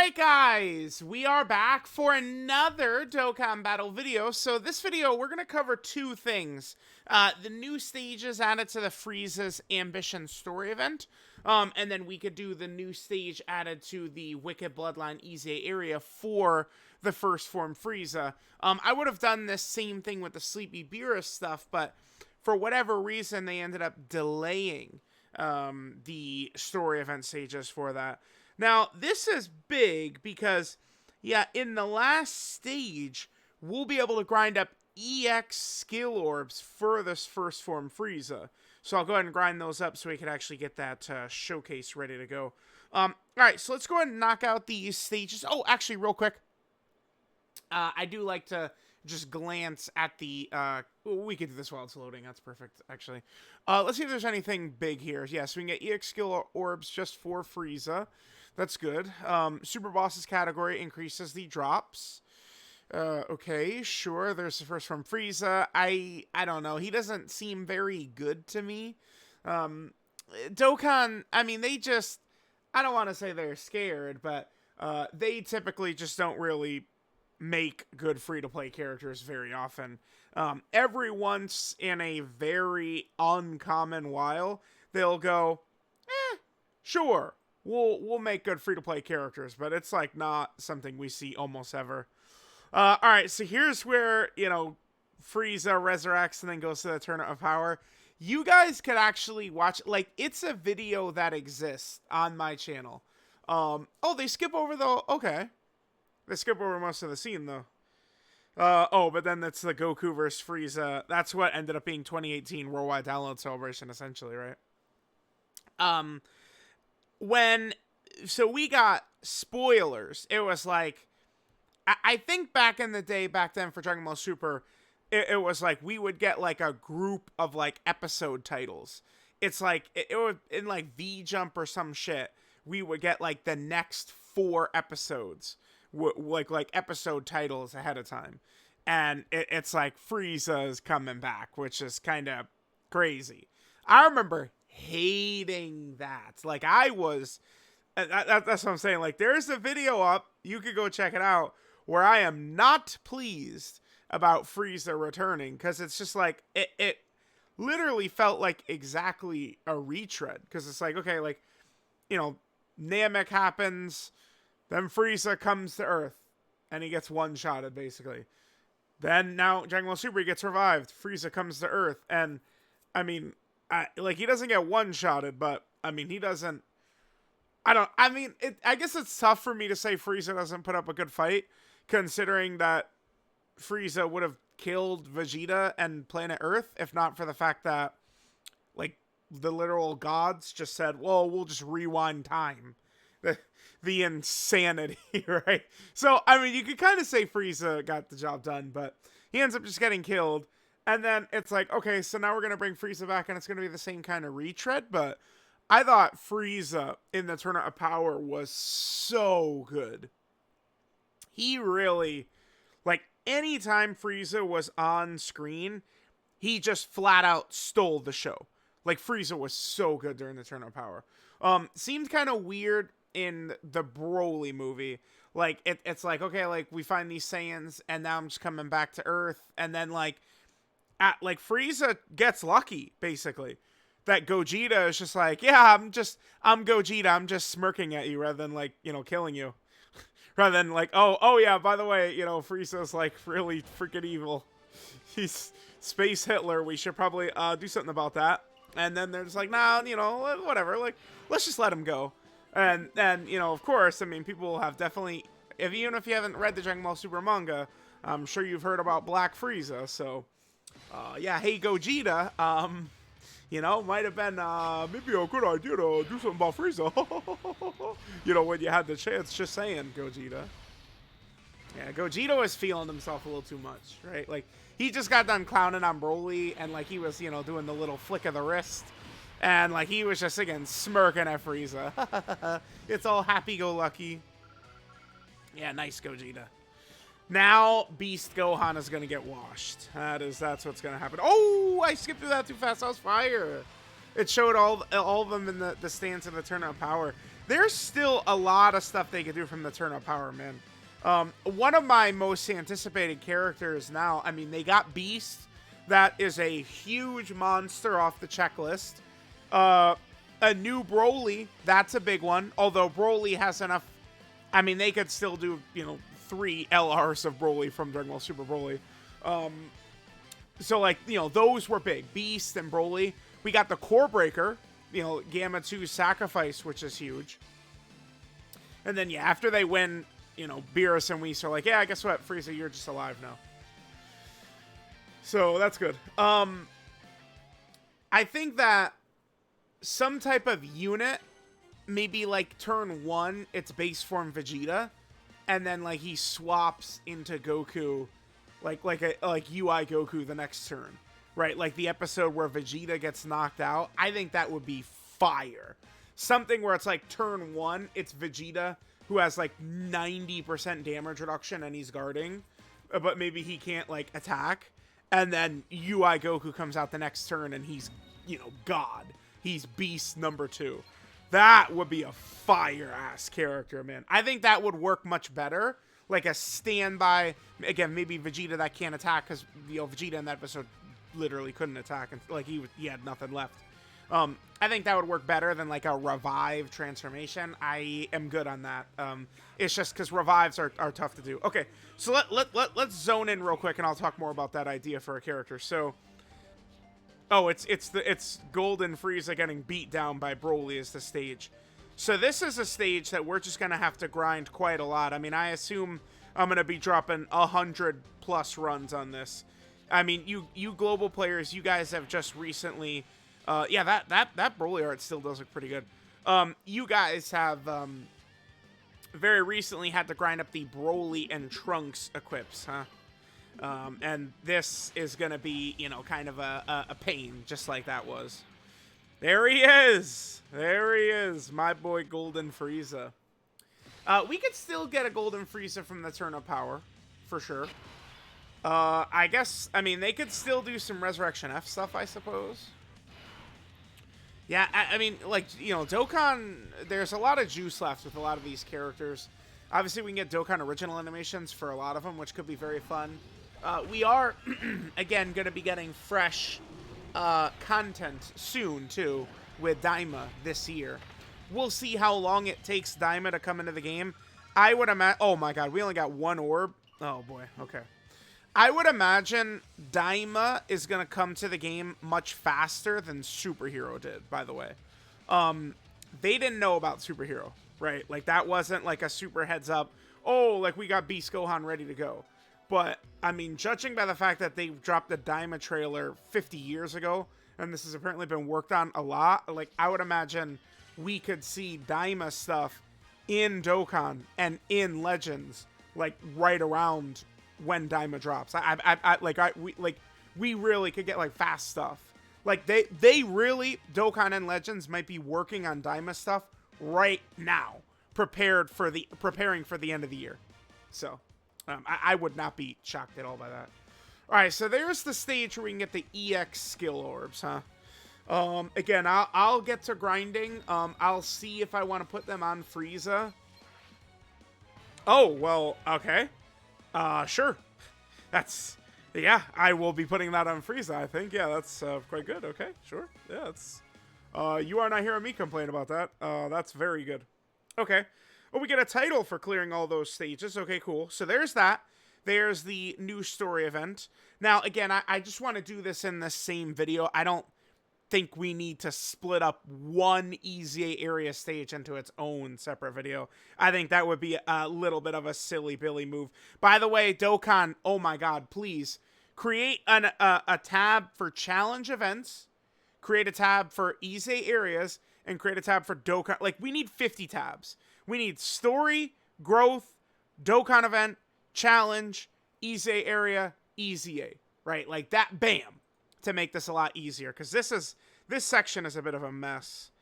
Alright guys, we are back for another Dokkan battle video. So this video, we're going to cover two things. The new stages added to the Frieza'S Ambition story event. And then we could do the new stage added to the Wicked Bloodline EZA area for the first form Frieza. I would have done this same thing with the Sleepy Beerus stuff, but for whatever reason, they ended up delaying the story event stages for that. Now, this is big because, yeah, in the last stage, we'll be able to grind up EX skill orbs for this first form Frieza. So I'll go ahead and grind those up so we can actually get that showcase ready to go. Alright, so let's go ahead and knock out these stages. Oh, actually, real quick, I do like to just glance at the, we could do this while it's loading, that's perfect, actually. Let's see if there's anything big here. Yeah, so we can get EX skill orbs just for Frieza. That's good. Super Bosses category increases the drops. Okay, sure, there's the first from Frieza. I don't know, he doesn't seem very good to me. Dokkan, I mean, they just, I don't want to say they're scared, but they typically just don't really make good free-to-play characters very often. Every once in a very uncommon while, they'll go, sure, we'll make good free-to-play characters, but it's like not something we see almost ever. Alright, so here's where, you know, Frieza resurrects and then goes to the Tournament of Power. You guys could actually watch, like, it's a video that exists on my channel. Oh, they skip over the, okay. They skip over most of the scene, though. Oh, but then that's the Goku vs. Frieza. That's what ended up being 2018 Worldwide Download Celebration, essentially, right? So we got spoilers. It was like, I think back in the day, back then for Dragon Ball Super, it was like we would get like a group of like episode titles. It's like, it would, in like V-Jump or some shit, we would get like the next 4 episodes. Like episode titles ahead of time, and it's like Frieza's coming back, which is kind of crazy. I remember hating that. Like, I was, that's what I'm saying. Like, there's a video up, you could go check it out, where I am not pleased about Frieza returning, because it's just like, it literally felt like exactly a retread, because it's like, okay, like, you know, Namek happens, then Frieza comes to Earth, and he gets one-shotted, basically. Then, now, Dragon Ball Super, he gets revived. Frieza comes to Earth, and, I mean, like, he doesn't get one-shotted, but, I mean, he doesn't... I guess it's tough for me to say Frieza doesn't put up a good fight, considering that Frieza would have killed Vegeta and Planet Earth, if not for the fact that, like, the literal gods just said, well, we'll just rewind time. The insanity, right? So, I mean, you could kind of say Frieza got the job done, but he ends up just getting killed. And then it's like, okay, so now we're going to bring Frieza back, and it's going to be the same kind of retread, but I thought Frieza in the Tournament of Power was so good. He really, like, anytime Frieza was on screen, he just flat out stole the show. Like, Frieza was so good during the Tournament of Power. Seemed kind of weird in the Broly movie. Like, it's like, okay, like, we find these Saiyans, and now I'm just coming back to Earth, and then, like, Frieza gets lucky, basically. That Gogeta is just like, yeah, I'm Gogeta, I'm just smirking at you, rather than, like, you know, killing you. Rather than, like, oh, yeah, by the way, you know, Frieza's, like, really freaking evil. He's Space Hitler, we should probably, do something about that. And then they're just like, nah, you know, whatever, like, let's just let him go. And then, you know, of course, I mean, people have definitely, even if you haven't read the Dragon Ball Super manga, I'm sure you've heard about Black Frieza, so, yeah, hey, Gogeta, you know, might have been, maybe a good idea to do something about Frieza, you know, when you had the chance, just saying, Gogeta. Yeah, Gogeta was feeling himself a little too much, right? Like, he just got done clowning on Broly, and, like, he was, you know, doing the little flick of the wrist. And, like, he was just, again, smirking at Frieza. It's all happy-go-lucky. Yeah, nice, Gogeta. Now, Beast Gohan is going to get washed. That's what's going to happen. Oh, I skipped through that too fast. That was fire. It showed all of them in the stance of the Tournament of Power. there's still a lot of stuff they could do from the turn of power, man. One of my most anticipated characters now, I mean, they got Beast. That is a huge monster off the checklist. A new Broly, that's a big one. Although Broly has enough, I mean, they could still do, you know, 3 LRs of Broly from Dragon Ball Super Broly. So, like, you know, those were big. Beast and Broly. We got the Core Breaker, you know, Gamma 2's Sacrifice, which is huge. And then, yeah, after they win, you know, Beerus and Whis are like, yeah, guess what, Frieza, you're just alive now. So, that's good. I think that some type of unit, maybe, like, turn 1, it's base form Vegeta, and then, like, he swaps into Goku, like UI Goku the next turn. Right, like the episode where Vegeta gets knocked out. I think that would be fire. Something where it's like turn 1, it's Vegeta who has like 90% damage reduction and he's guarding, but maybe he can't like attack. And then UI Goku comes out the next turn and he's, you know, God. He's Beast number 2. That would be a fire-ass character, man. I think that would work much better. Like a standby, again, maybe Vegeta that can't attack because, you know, Vegeta in that episode literally couldn't attack, and like he had nothing left. I think that would work better than like a revive transformation. I am good on that. It's just because revives are tough to do. Okay, so let's zone in real quick, and I'll talk more about that idea for a character. So, oh, it's Golden Frieza getting beat down by Broly is the stage. So this is a stage that we're just gonna have to grind quite a lot. I mean, I assume I'm gonna be dropping 100+ runs on this. I mean, you global players, you guys have just recently, yeah, that Broly art still does look pretty good. You guys have very recently had to grind up the Broly and Trunks equips, huh? And this is gonna be, you know, kind of a pain, just like that was. There he is! There he is, my boy Golden Frieza. We could still get a Golden Frieza from the turn of power, for sure. I guess, I mean, they could still do some Resurrection F stuff, I suppose. Yeah, I mean, like, you know, Dokkan, there's a lot of juice left with a lot of these characters. Obviously, we can get Dokkan original animations for a lot of them, which could be very fun. We are, again, going to be getting fresh content soon, too, with Daima this year. We'll see how long it takes Daima to come into the game. I would imagine, oh my god, we only got 1 orb. Oh boy, okay. I would imagine Daima is going to come to the game much faster than Superhero did, by the way. They didn't know about Superhero, right? Like, that wasn't like a super heads up, oh, like, we got Beast Gohan ready to go. But, I mean, judging by the fact that they dropped the Daima trailer 50 years ago, and this has apparently been worked on a lot, like, I would imagine we could see Daima stuff in Dokkan and in Legends, like, right around when Daima drops. We really could get like fast stuff. Like they really, Dokkan and Legends might be working on Daima stuff right now, preparing for the end of the year. So I would not be shocked at all by that. All right, so there's the stage where we can get the EX skill orbs, huh? Again, I'll get to grinding. I'll see if I want to put them on Frieza. Oh, well, okay. Sure. That's, yeah, I will be putting that on Frieza, I think. Yeah, that's quite good. Okay, sure. Yeah, that's, you are not hearing me complain about that. That's very good. Okay. Well, we get a title for clearing all those stages. Okay, cool. So there's that. There's the new story event. Now, again, I just want to do this in the same video. I don't think we need to split up one EZA area stage into its own separate video. I think that would be a little bit of a silly Billy move. By the way, Dokkan, oh my god, please create a tab for challenge events, create a tab for EZA areas, and create a tab for Dokkan. Like, we need 50 tabs. We need story, growth, Dokkan event, challenge, EZA area, EZA, right? Like that, bam, to make this a lot easier, because this section is a bit of a mess.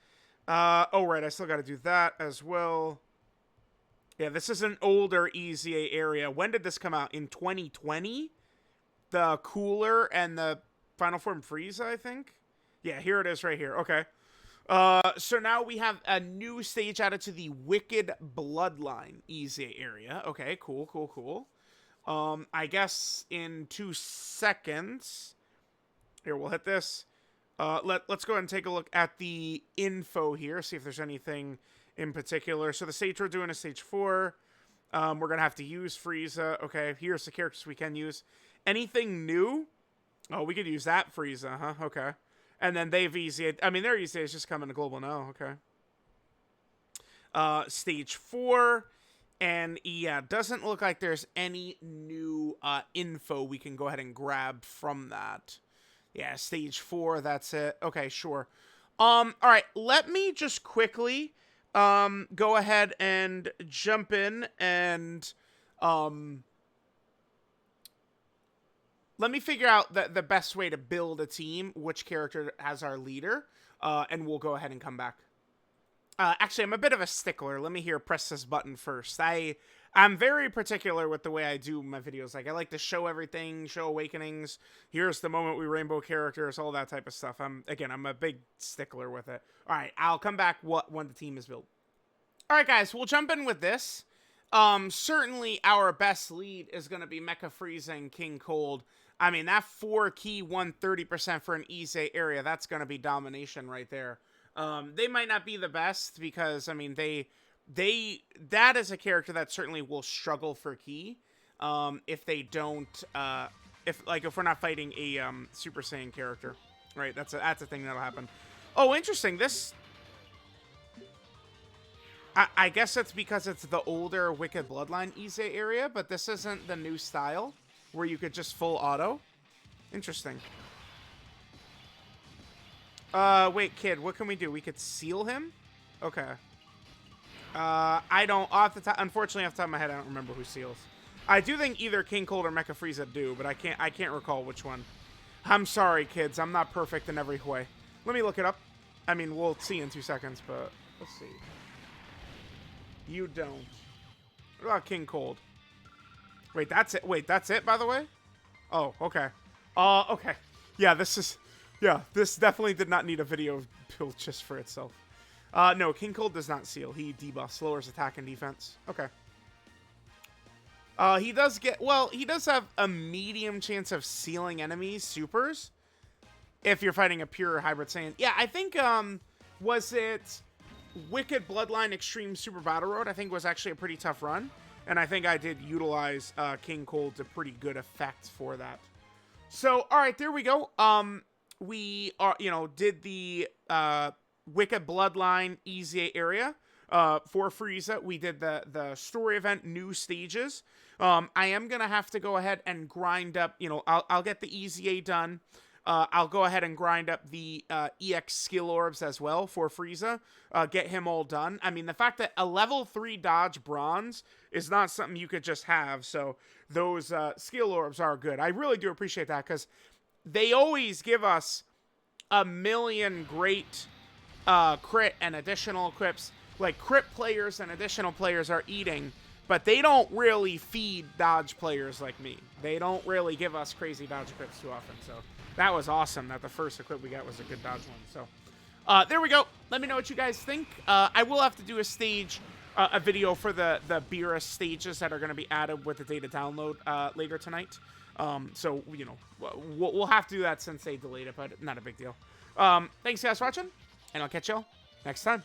Oh, right, I still got to do that as well. Yeah, this is an older EZA area. When did this come out? In 2020? The Cooler and the Final Form Frieza, I think? Yeah, here it is right here. Okay. So now we have a new stage added to the Wicked Bloodline EZA area. Okay, cool, cool, cool. I guess in 2 seconds. Here, we'll hit this. Let's go ahead and take a look at the info here, see if there's anything in particular. So the stage we're doing is stage 4. We're going to have to use Frieza. Okay, here's the characters we can use. Anything new? Oh, we could use that Frieza, huh? Okay. And then they've EZA. I mean, their EZA is just coming to global now. Okay. Stage 4. And yeah, doesn't look like there's any new info we can go ahead and grab from that. Yeah, stage 4, that's it. Okay, sure. All right, let me just quickly go ahead and jump in and let me figure out the best way to build a team, which character has our leader, and we'll go ahead and come back. Actually, I'm a bit of a stickler. Let me press this button first. I'm very particular with the way I do my videos. Like, I like to show everything, show awakenings. Here's the moment we rainbow characters, all that type of stuff. I'm a big stickler with it. All right, I'll come back when the team is built. All right, guys, we'll jump in with this. Certainly our best lead is going to be Mecha Frieza and King Cold. I mean, that 4 key 130% for an EZA area, that's going to be domination right there. They might not be the best because, I mean, that is a character that certainly will struggle for key. If they don't, if we're not fighting a, Super Saiyan character, right? That's a thing that'll happen. Oh, interesting. This, I guess it's because it's the older Wicked Bloodline EZA area, but this isn't the new style where you could just full auto. Interesting. Wait, kid, what can we do? We could seal him? Okay. I don't, unfortunately, off the top of my head, I don't remember who seals. I do think either King Cold or Mecha Frieza do, but I can't recall which one. I'm sorry, kids. I'm not perfect in every way. Let me look it up. I mean, we'll see in 2 seconds, but let's see. You don't. What about King Cold? Wait, that's it. Wait, that's it, by the way? Oh, okay. Okay. Yeah, this definitely did not need a video built just for itself. No, King Cold does not seal. He debuffs, lowers attack and defense. Okay. He does have a medium chance of sealing enemies, supers, if you're fighting a pure hybrid Saiyan. Yeah, I think, was it Wicked Bloodline Extreme Super Battle Road? I think was actually a pretty tough run. And I think I did utilize King Cold to pretty good effect for that. So, all right, there we go. We are, did the Wicked Bloodline EZA area for Frieza. We did the story event, new stages. I am gonna have to go ahead and grind up. I'll get the EZA done. I'll go ahead and grind up the EX skill orbs as well for Frieza. Get him all done. I mean, the fact that a level 3 dodge bronze is not something you could just have. So those skill orbs are good. I really do appreciate that because they always give us a million great crit and additional equips. Like, crit players and additional players are eating, but they don't really feed dodge players like me. They don't really give us crazy dodge equips too often. So that was awesome that the first equip we got was a good dodge one. So there we go. Let me know what you guys think. I will have to do a video for the beerus stages that are going to be added with the data download later tonight. So, we'll have to do that since they delayed it, but not a big deal. Thanks guys for watching, and I'll catch y'all next time.